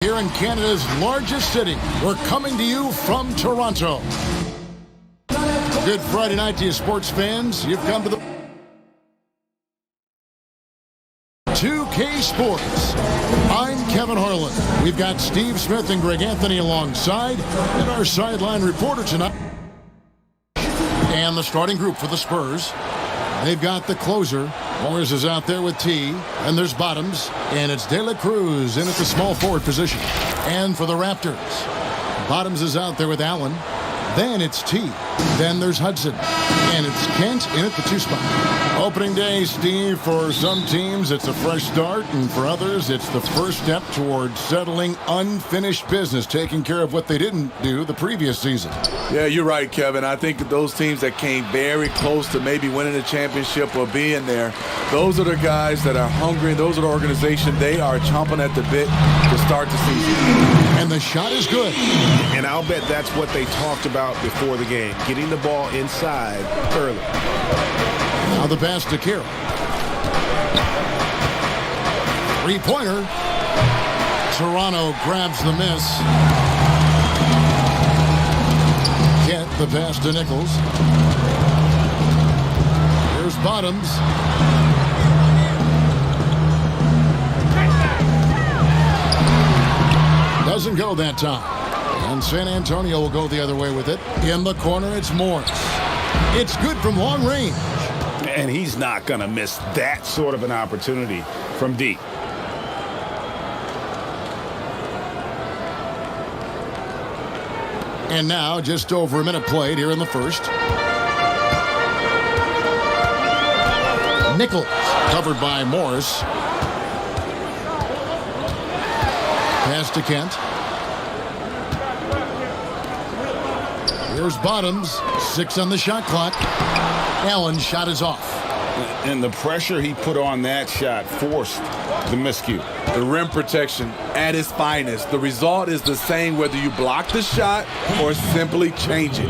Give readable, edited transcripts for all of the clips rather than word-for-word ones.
Here in Canada's largest city, we're coming to you from Toronto. Good Friday night to you, sports fans. You've come to the 2K Sports. I'm Kevin Harlan. We've got Steve Smith and Greg Anthony alongside, and our sideline reporter tonight. And the starting group for the Spurs. They've got the closer. Morris is out there with T. And there's Bottoms. And it's De La Cruz in at the small forward position. And for the Raptors, Bottoms is out there with Allen. Then it's T. Then there's Hudson. And it's Kent in at the 2 spot. Opening day, Steve, for some teams it's a fresh start, and for others it's the first step towards settling unfinished business, taking care of what they didn't do the previous season. Yeah, you're right, Kevin. I think those teams that came very close to maybe winning a championship or being there, those are the guys that are hungry. Those are the organization. They are chomping at the bit to start the season. And the shot is good. And I'll bet that's what they talked about before the game, getting the ball inside early. Now the pass to Carroll. Three-pointer. Toronto grabs the miss. Kent, the pass to Nichols. Here's Bottoms. Doesn't go that time. And San Antonio will go the other way with it. In the corner, it's Morris. It's good from long range. And he's not going to miss that sort of an opportunity from deep. And now, just over a minute played here in the first. Nichols, covered by Morris. Pass to Kent. Here's Bottoms. 6 on the shot clock. Allen's shot is off. And the pressure he put on that shot forced the miscue. The rim protection at its finest. The result is the same whether you block the shot or simply change it.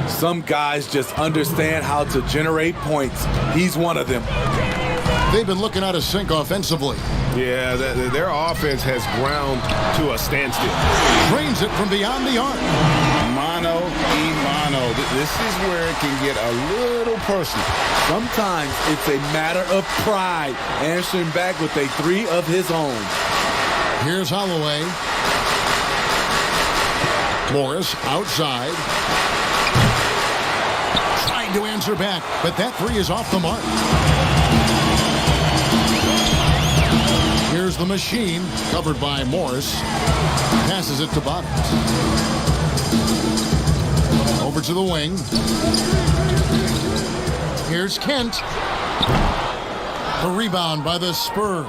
Some guys just understand how to generate points. He's one of them. They've been looking out of sync offensively. Yeah, their offense has ground to a standstill. Drains it from beyond the arc. Mano y mano. This is where it can get a little personal. Sometimes it's a matter of pride, answering back with a 3 of his own. Here's Holloway. Morris outside. Trying to answer back, but that 3 is off the mark. Here's the machine, covered by Morris. Passes it to Bottoms. Over to the wing. Here's Kent. The rebound by the Spurs.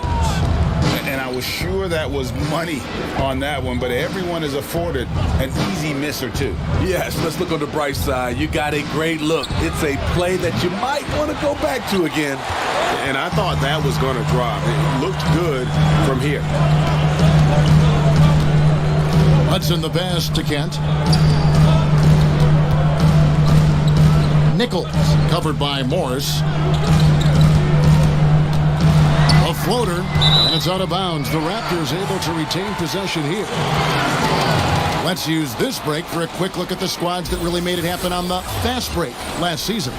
And I was sure that was money on that one, but everyone is afforded an easy miss or two. Yes, let's look on the bright side. You got a great look. It's a play that you might want to go back to again. And I thought that was going to drop. It looked good from here. Hudson the pass to Kent. Nichols, covered by Morris. A floater, and it's out of bounds. The Raptors able to retain possession here. Let's use this break for a quick look at the squads that really made it happen on the fast break last season.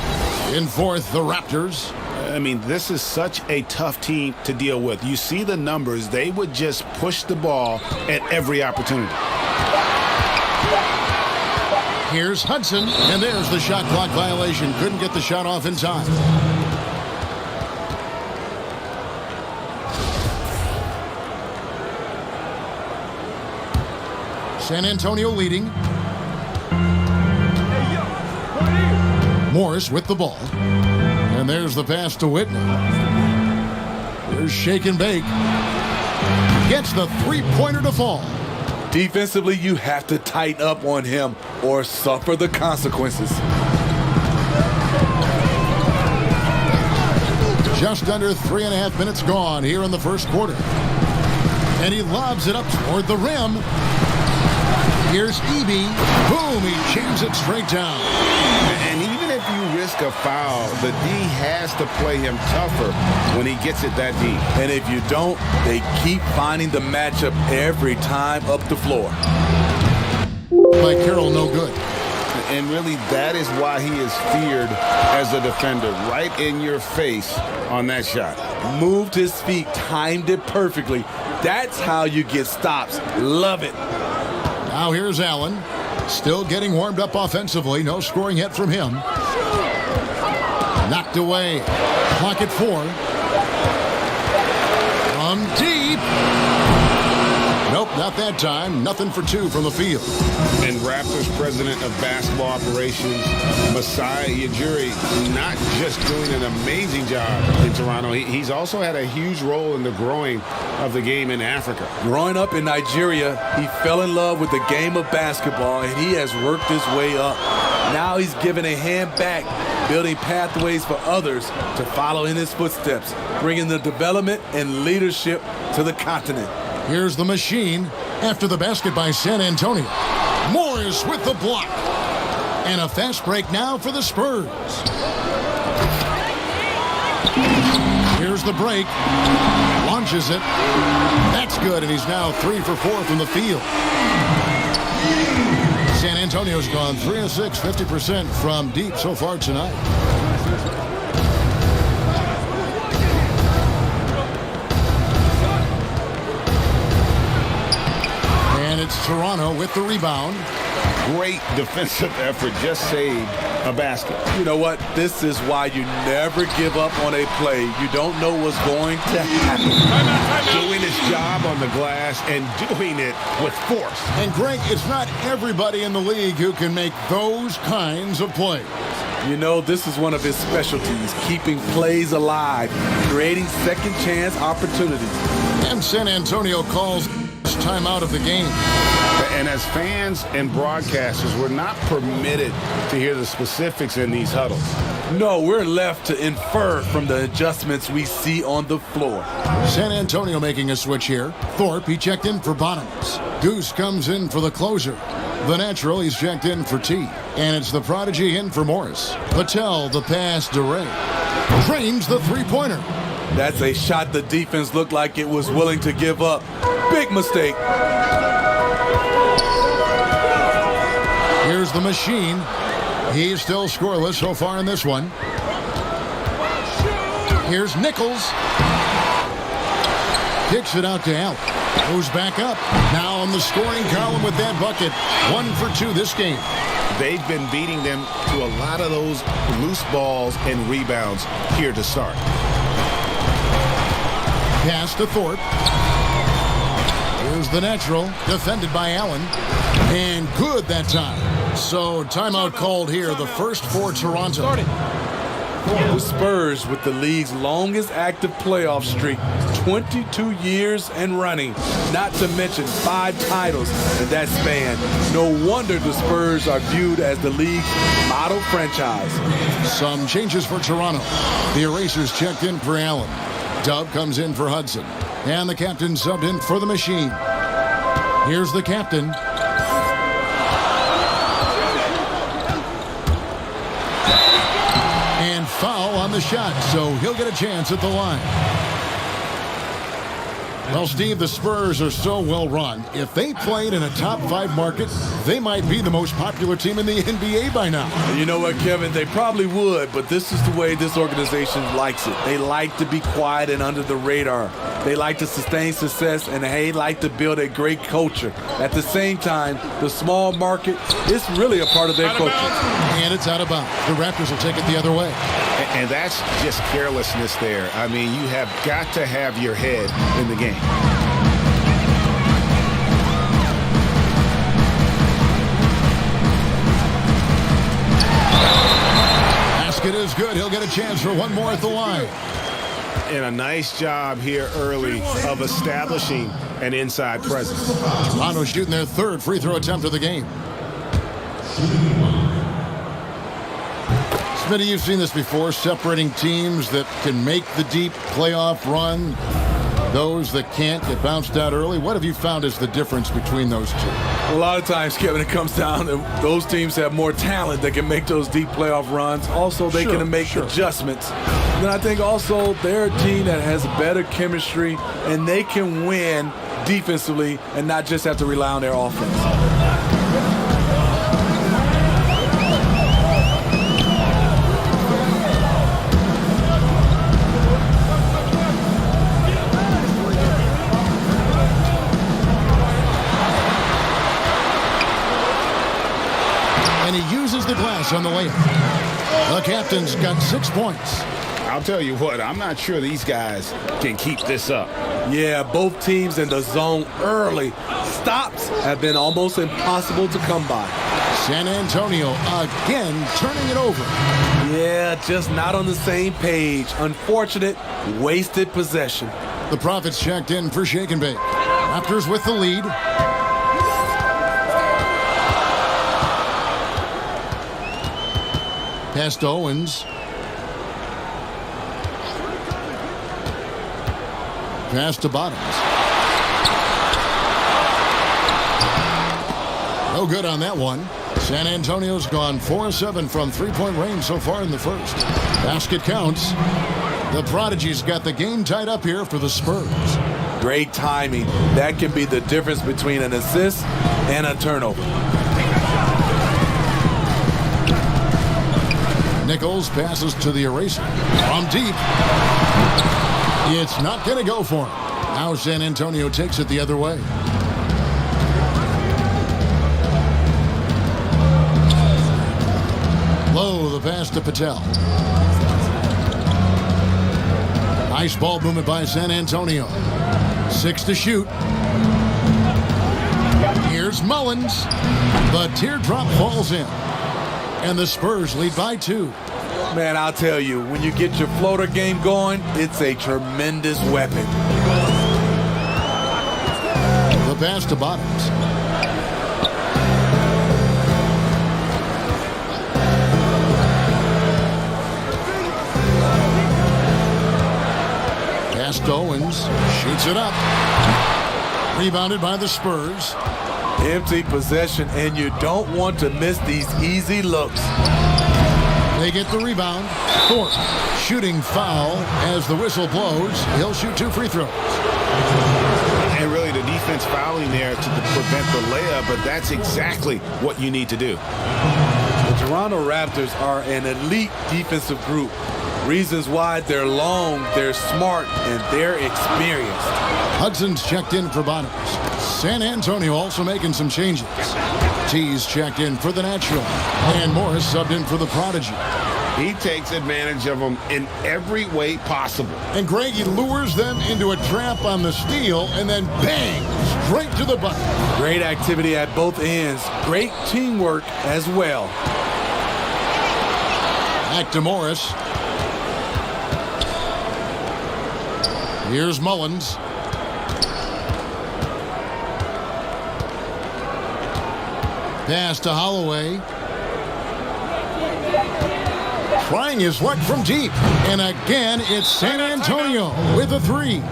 In fourth, the Raptors. I mean, this is such a tough team to deal with. You see the numbers. They would just push the ball at every opportunity. Here's Hudson, and there's the shot clock violation. Couldn't get the shot off in time. San Antonio leading. Morris with the ball. And there's the pass to Whitney. There's shake and bake. Gets the three-pointer to fall. Defensively, you have to tighten up on him or suffer the consequences. Just under 3.5 minutes gone here in the first quarter. And he lobs it up toward the rim. Here's Eby. Boom, he jams it straight down. And even if you risk a foul, the D has to play him tougher when he gets it that deep. And if you don't, they keep finding the matchup every time up the floor. By Carroll, no good. And really, that is why he is feared as a defender, right in your face on that shot. Moved his feet, timed it perfectly. That's how you get stops. Love it. Now here's Allen. Still getting warmed up offensively. No scoring yet from him. Knocked away. Clock at 4. From deep. Nope, not that time. Nothing for 2 from the field. And Raptors president of basketball operations, Masai Ujiri, not just doing an amazing job in Toronto. He's also had a huge role in the growing of the game in Africa. Growing up in Nigeria, he fell in love with the game of basketball, and he has worked his way up. Now he's given a hand back, building pathways for others to follow in his footsteps, bringing the development and leadership to the continent. Here's the machine after the basket by San Antonio. Morris with the block. And a fast break now for the Spurs. Here's the break. Launches it. That's good, and he's now 3 for 4 from the field. San Antonio's gone 3 of 6, 50% from deep so far tonight. It's Toronto with the rebound. Great defensive effort, just saved a basket. You know what? This is why you never give up on a play. You don't know what's going to happen. Doing his job on the glass and doing it with force. And Greg, it's not everybody in the league who can make those kinds of plays. You know, this is one of his specialties, keeping plays alive, creating second chance opportunities. And San Antonio calls time out of the game. And as fans and broadcasters, we're not permitted to hear the specifics in these huddles. No, we're left to infer from the adjustments we see on the floor. San Antonio making a switch here. Thorpe, he checked in for Bottoms. Goose comes in for the closer. The natural, he's checked in for T. And it's the prodigy in for Morris. Patel, the pass to Ray. Trains the three-pointer. That's a shot the defense looked like it was willing to give up. Big mistake. Here's the machine. He's still scoreless so far in this one. Here's Nichols. Kicks it out to Allen. Goes back up. Now on the scoring column with that bucket. 1 for 2 this game. They've been beating them to a lot of those loose balls and rebounds here to start. Pass to Thorpe. Here's the natural, defended by Allen. And good that time. So timeout called here, the first for Toronto. The Spurs with the league's longest active playoff streak, 22 years and running, not to mention 5 titles in that span. No wonder the Spurs are viewed as the league's model franchise. Some changes for Toronto. The erasers checked in for Allen. Dub comes in for Hudson. And the captain subbed in for the machine. Here's the captain. And foul on the shot, so he'll get a chance at the line. Well, Steve, the Spurs are so well run. If they played in a top 5 market, they might be the most popular team in the NBA by now. You know what, Kevin? They probably would, but this is the way this organization likes it. They like to be quiet and under the radar. They like to sustain success, and they like to build a great culture. At the same time, the small market is really a part of their culture. And it's out of bounds. The Raptors will take it the other way. And that's just carelessness there. I mean, you have got to have your head in the game. Basket is good. He'll get a chance for one more at the line. And a nice job here early of establishing an inside presence. Toronto shooting their 3rd free throw attempt of the game. Smitty, you've seen this before, separating teams that can make the deep playoff run those that can't get bounced out early. What have you found is the difference between those two? A lot of times, Kevin, it comes down to those teams have more talent that can make those deep playoff runs. Also, they can make adjustments. Then I think also they're a team that has better chemistry, and they can win defensively and not just have to rely on their offense. And he uses the glass on the layup. The captain's got 6 points. I'll tell you what, I'm not sure these guys can keep this up. Yeah, both teams in the zone early. Stops have been almost impossible to come by. San Antonio again turning it over. Yeah, just not on the same page. Unfortunate, wasted possession. The Profits checked in for Shake and Bake. Raptors with the lead. Pass to Owens. Pass to Bottoms. No good on that one. San Antonio's gone 4-7 from three-point range so far in the first. Basket counts. The Prodigy's got the game tied up here for the Spurs. Great timing. That can be the difference between an assist and a turnover. Nichols passes to the eraser. From deep. It's not going to go for him. Now San Antonio takes it the other way. Low, the pass to Patel. Nice ball movement by San Antonio. 6 to shoot. Here's Mullins. The teardrop falls in. And the Spurs lead by 2. Man, I'll tell you, when you get your floater game going, it's a tremendous weapon. The pass to Bottoms. Pass to Owens. Shoots it up. Rebounded by the Spurs. Empty possession, and you don't want to miss these easy looks. They get the rebound. Thorpe, shooting foul as the whistle blows. He'll shoot 2 free throws. And really the defense fouling there to prevent the layup, but that's exactly what you need to do. The Toronto Raptors are an elite defensive group. Reasons why: they're long, they're smart, and they're experienced. Hudson's checked in for Bottoms. San Antonio also making some changes. T's checked in for the natural. And Morris subbed in for the Prodigy. He takes advantage of them in every way possible. And Greg, he lures them into a trap on the steal and then bang, straight to the bucket. Great activity at both ends. Great teamwork as well. Back to Morris. Here's Mullins. Pass to Holloway. Trying his luck from deep. And again, it's San Antonio with a 3.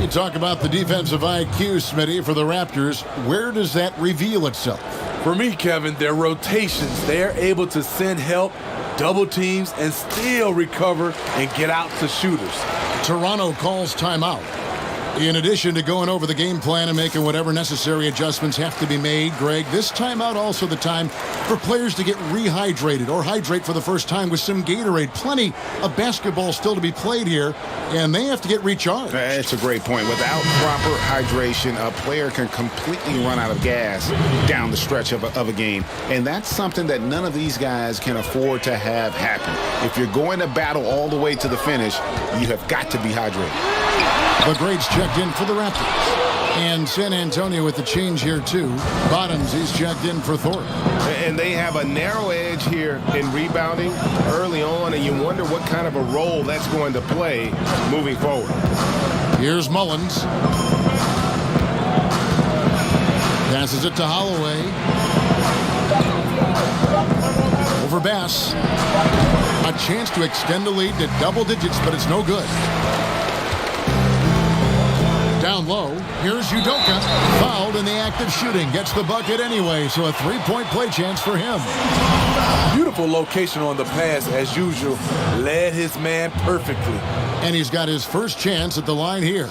You talk about the defensive IQ, Smitty, for the Raptors. Where does that reveal itself? For me, Kevin, their rotations. They're able to send help, double teams, and still recover and get out to shooters. Toronto calls timeout. In addition to going over the game plan and making whatever necessary adjustments have to be made, Greg, this timeout also the time for players to get rehydrated or hydrate for the first time with some Gatorade. Plenty of basketball still to be played here, and they have to get recharged. That's a great point. Without proper hydration, a player can completely run out of gas down the stretch of a game. And that's something that none of these guys can afford to have happen. If you're going to battle all the way to the finish, you have got to be hydrated. The grades checked in for the Raptors. And San Antonio with the change here, too. Bottoms, he's checked in for Thorpe. And they have a narrow edge here in rebounding early on, and you wonder what kind of a role that's going to play moving forward. Here's Mullins. Passes it to Holloway. Over Bass. A chance to extend the lead to double digits, but it's no good. Down low, here's Udoka. Fouled in the act of shooting. Gets the bucket anyway, so a three-point play chance for him. Beautiful location on the pass, as usual. Led his man perfectly. And he's got his first chance at the line here.